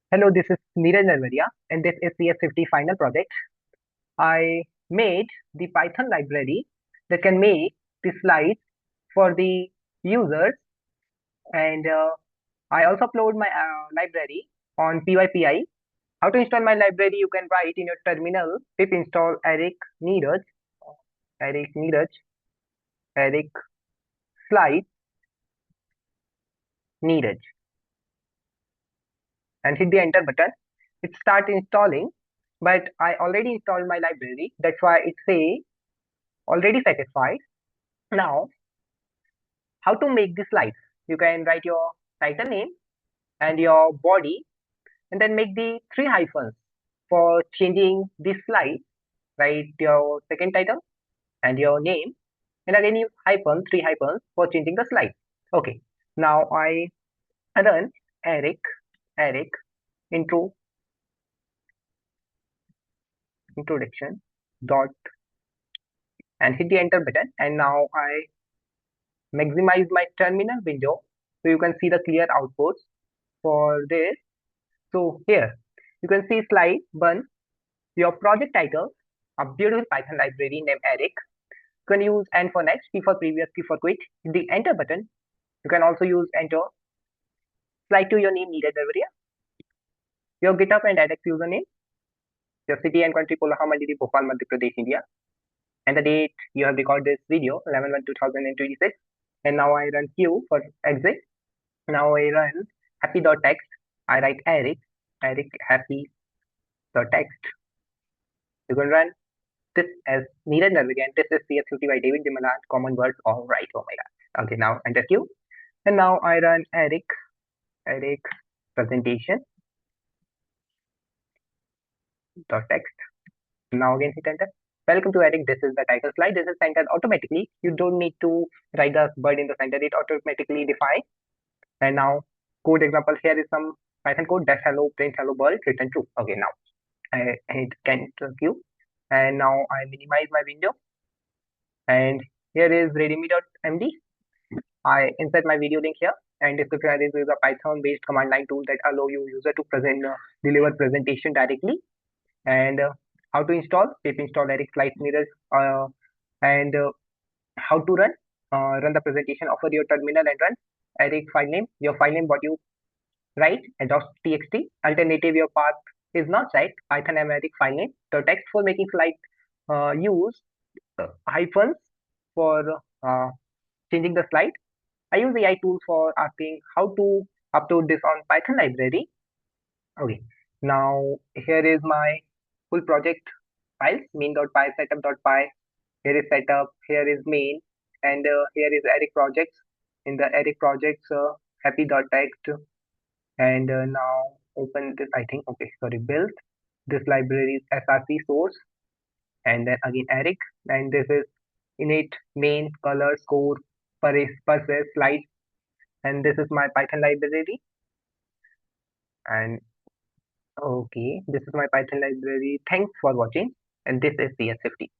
Hello, this is Neeraj Narwariya, and this is CS50 final project. I made the Python library that can make the slides for the users, and I also upload my library on PyPI. How to install my library? You can write in your terminal pip install eric-slides-neeraj, and hit the enter button. It start installing, but I already installed my library. That's why it say already satisfied. Now, how to make the slides? You can write your title name and your body, and then make the three hyphens for changing the slide. Write your second title and your name, and again you three hyphens for changing the slide. Okay. Now I run Eric intro introduction dot and hit the enter button. And now I maximize my terminal window so you can see the clear outputs for this. So here you can see slide 1, your project title, a beautiful Python library named Eric. You can use N for next, P for previous, Q for quit. Hit the enter button. You can also use enter. Slide to your name, Neeraj Narwariya, your GitHub and edX username, your city and country, Kolhapur, Delhi, Bhopal, Madhya Pradesh, India, and the date you have recorded this video, 11/1/2026. And now I run Q for exit. Now I run happy.txt. I write Eric happy.txt. You can run this as Neeraj Narwariya, and this is CS50 by David Dimalan, common words, all right. Oh my god. Okay, now enter Q. And now I run Eric presentation dot text. Now again hit enter. Welcome to Eric. This is the title slide. This is centered automatically. You don't need to write the word in the center. It automatically defines. And now code example. Here is some Python code. Dash hello, print hello world, return true. Okay, now I hit enter Q. And now I minimize my window. And here is readme.md. I insert my video link here, and description is a Python-based command line tool that allow you user to deliver presentation directly. And how to install? Pip install eric-slides-neeraj, and how to run the presentation. Offer your terminal and run Eric file name. Your file name what you write .txt. Alternative your path is not right. Python Eric file name. The text for making slide use hyphens for changing the slide. I use AI tools for asking how to upload this on Python library. Okay, now here is my full project files, main.py, setup.py. Here is setup, here is main, and here is Eric projects. In the Eric projects, happy.txt, and now open this, I think, okay, sorry, build. This library is src source, and then again Eric, and this is init, main, color, score, parses, slide, and this is my Python library. And okay, this is my Python library. Thanks for watching, and this is CS50.